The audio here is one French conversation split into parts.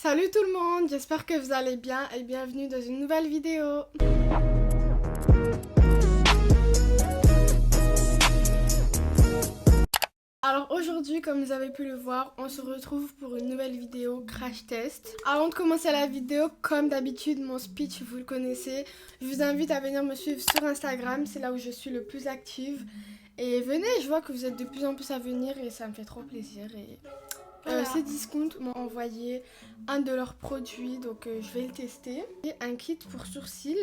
Salut tout le monde, j'espère que vous allez bien et bienvenue dans une nouvelle vidéo. Alors aujourd'hui, comme vous avez pu le voir, on se retrouve pour une nouvelle vidéo crash test. Avant de commencer la vidéo, comme d'habitude, mon speech, vous le connaissez. Je vous invite à venir me suivre sur Instagram, c'est là où je suis le plus active. Et venez, je vois que vous êtes de plus en plus à venir et ça me fait trop plaisir. Ces Discount m'ont envoyé un de leurs produits, donc je vais le tester. Et un kit pour sourcils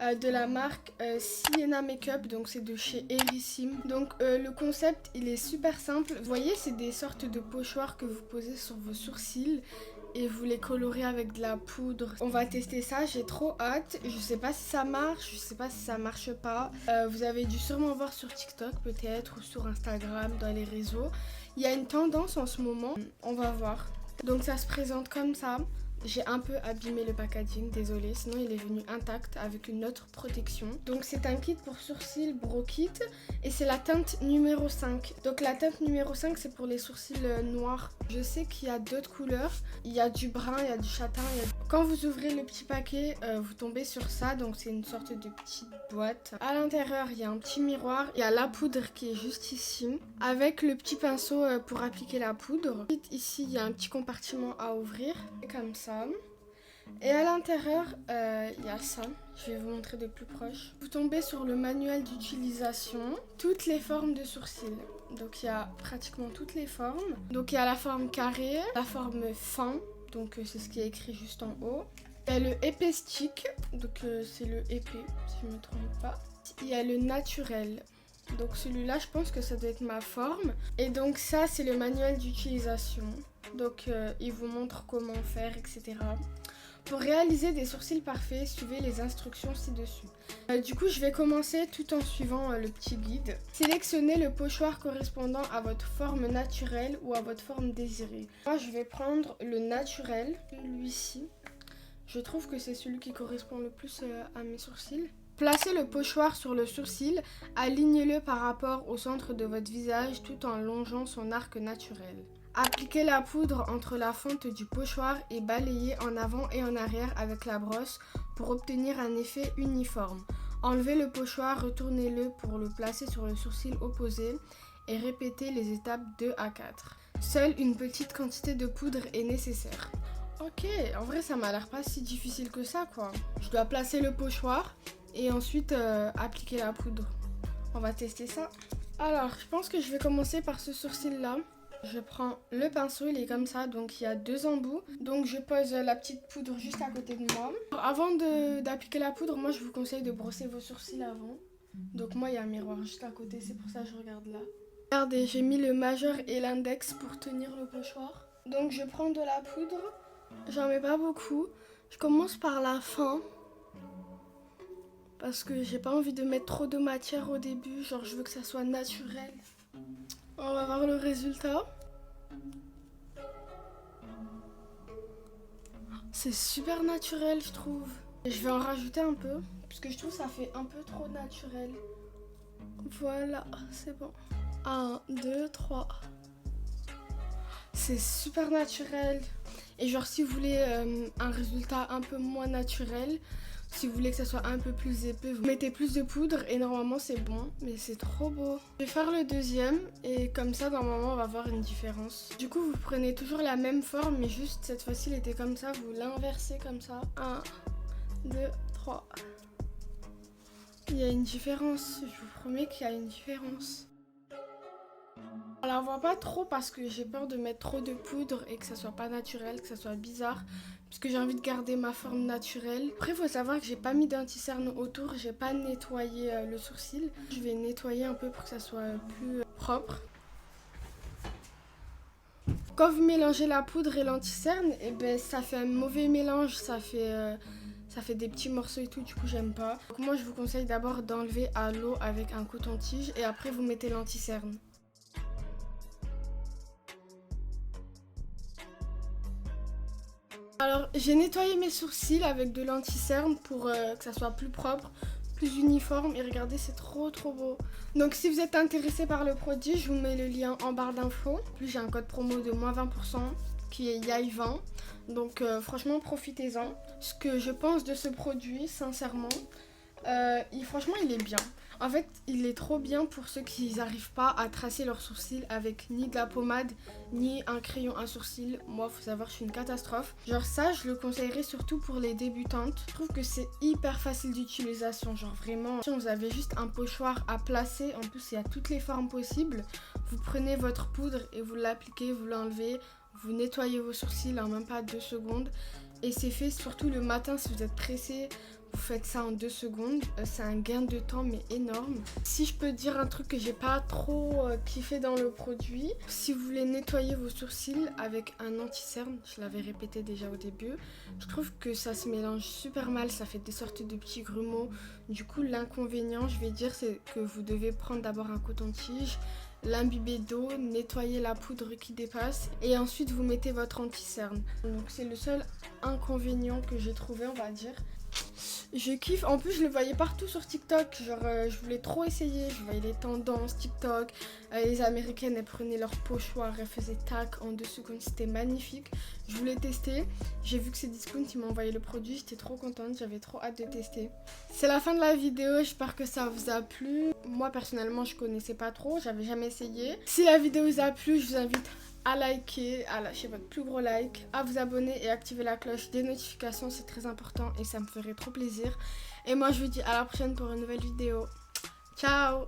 de la marque Sienna Makeup, donc c'est de chez Elissime. Donc le concept il est super simple. Vous voyez, c'est des sortes de pochoirs que vous posez sur vos sourcils et vous les colorez avec de la poudre. On va tester ça, j'ai trop hâte. Je sais pas si ça marche, je sais pas si ça marche pas. Vous avez dû sûrement voir sur TikTok peut-être ou sur Instagram, dans les réseaux. Il y a une tendance en ce moment, on va voir. Donc ça se présente comme ça. J'ai un peu abîmé le packaging, désolé, sinon il est venu intact avec une autre protection. Donc c'est un kit pour sourcils Brow Kit et c'est la teinte numéro 5. Donc la teinte numéro 5 c'est pour les sourcils noirs. Je sais qu'il y a d'autres couleurs, il y a du brun, il y a du châtain. Quand vous ouvrez le petit paquet, vous tombez sur ça, donc c'est une sorte de petite boîte. À l'intérieur il y a un petit miroir, il y a la poudre qui est juste ici, avec le petit pinceau pour appliquer la poudre. Ici il y a un petit compartiment à ouvrir, comme ça. Et à l'intérieur, il y a ça. Je vais vous montrer de plus proche. Vous tombez sur le manuel d'utilisation. Toutes les formes de sourcils. Donc il y a pratiquement toutes les formes. Donc il y a la forme carrée, la forme fin. Donc c'est ce qui est écrit juste en haut. Il y a le épais stick. Donc c'est le épais, si je ne me trompe pas. Il y a le naturel. Donc celui-là, je pense que ça doit être ma forme. Et donc ça, c'est le manuel d'utilisation. Donc il vous montre comment faire, etc. Pour réaliser des sourcils parfaits, suivez les instructions ci-dessus. Du coup, je vais commencer tout en suivant le petit guide. Sélectionnez le pochoir correspondant à votre forme naturelle ou à votre forme désirée. Moi, je vais prendre le naturel, celui-ci. Je trouve que c'est celui qui correspond le plus à mes sourcils. Placez le pochoir sur le sourcil, alignez-le par rapport au centre de votre visage tout en longeant son arc naturel. Appliquez la poudre entre la fente du pochoir et balayez en avant et en arrière avec la brosse pour obtenir un effet uniforme. Enlevez le pochoir, retournez-le pour le placer sur le sourcil opposé et répétez les étapes 2 à 4. Seule une petite quantité de poudre est nécessaire. Ok, en vrai ça m'a l'air pas si difficile que ça quoi. Je dois placer le pochoir et ensuite appliquer la poudre. On va tester ça. Alors, je pense que je vais commencer par ce sourcil là. Je prends le pinceau, il est comme ça, donc il y a deux embouts. Donc je pose la petite poudre juste à côté de moi. Avant d'appliquer la poudre, moi je vous conseille de brosser vos sourcils avant. Donc moi il y a un miroir juste à côté, c'est pour ça que je regarde là. Regardez, j'ai mis le majeur et l'index pour tenir le pochoir. Donc je prends de la poudre, j'en mets pas beaucoup. Je commence par la fin. Parce que j'ai pas envie de mettre trop de matière au début, genre je veux que ça soit naturel. On va voir le résultat. C'est super naturel je trouve. Et je vais en rajouter un peu, parce que je trouve que ça fait un peu trop naturel. Voilà, c'est bon. 1, 2, 3. C'est super naturel. Et genre si vous voulez un résultat un peu moins naturel, si vous voulez que ça soit un peu plus épais, vous mettez plus de poudre et normalement c'est bon, mais c'est trop beau. Je vais faire le deuxième et comme ça normalement on va voir une différence. Du coup vous prenez toujours la même forme mais juste cette fois-ci il était comme ça, vous l'inversez comme ça. 1, 2, 3. Il y a une différence, je vous promets qu'il y a une différence. On la voit pas trop parce que j'ai peur de mettre trop de poudre et que ça soit pas naturel, que ça soit bizarre. Puisque j'ai envie de garder ma forme naturelle. Après, il faut savoir que j'ai pas mis d'anti-cerne autour, j'ai pas nettoyé le sourcil. Je vais nettoyer un peu pour que ça soit plus propre. Quand vous mélangez la poudre et l'anti-cerne, eh ben, ça fait un mauvais mélange, ça fait des petits morceaux et tout, du coup j'aime pas. Donc moi je vous conseille d'abord d'enlever à l'eau avec un coton-tige et après vous mettez l'anti-cerne. Alors j'ai nettoyé mes sourcils avec de l'anti-cerne pour que ça soit plus propre, plus uniforme et regardez c'est trop beau. Donc si vous êtes intéressé par le produit, je vous mets le lien en barre d'infos. En plus j'ai un code promo de moins 20%. qui est Yaï 20. Donc franchement profitez-en. Ce que je pense de ce produit sincèrement, franchement il est bien. En fait il est trop bien pour ceux qui n'arrivent pas à tracer leurs sourcils avec ni de la pommade ni un crayon à sourcils. Moi faut savoir je suis une catastrophe. Genre ça je le conseillerais surtout pour les débutantes. Je trouve que c'est hyper facile d'utilisation. Genre vraiment si vous avez juste un pochoir à placer, en plus il y a toutes les formes possibles. Vous prenez votre poudre et vous l'appliquez, vous l'enlevez. Vous nettoyez vos sourcils en même pas 2 secondes. Et c'est fait surtout le matin si vous êtes pressé. Vous faites ça en 2 secondes. C'est un gain de temps mais énorme. Si je peux dire un truc que j'ai pas trop kiffé dans le produit. Si vous voulez nettoyer vos sourcils avec un anti-cerne, je l'avais répété déjà au début. Je trouve que ça se mélange super mal. Ça fait des sortes de petits grumeaux. Du coup l'inconvénient je vais dire c'est que vous devez prendre d'abord un coton-tige. L'imbiber d'eau, nettoyer la poudre qui dépasse et ensuite vous mettez votre anti-cerne. Donc c'est le seul inconvénient que j'ai trouvé on va dire. Je kiffe, en plus je le voyais partout sur TikTok, genre je voulais trop essayer, je voyais les tendances TikTok, les américaines elles prenaient leur pochoir, elles faisaient tac en 2 secondes, c'était magnifique. Je voulais tester, j'ai vu que c'est Discount, ils m'ont envoyé le produit, j'étais trop contente, j'avais trop hâte de tester. C'est la fin de la vidéo, j'espère que ça vous a plu. Moi personnellement je connaissais pas trop, j'avais jamais essayé. Si la vidéo vous a plu, je vous invite à liker, à lâcher votre plus gros like, à vous abonner et activer la cloche des notifications, c'est très important et ça me ferait trop plaisir. Et moi je vous dis à la prochaine pour une nouvelle vidéo. Ciao!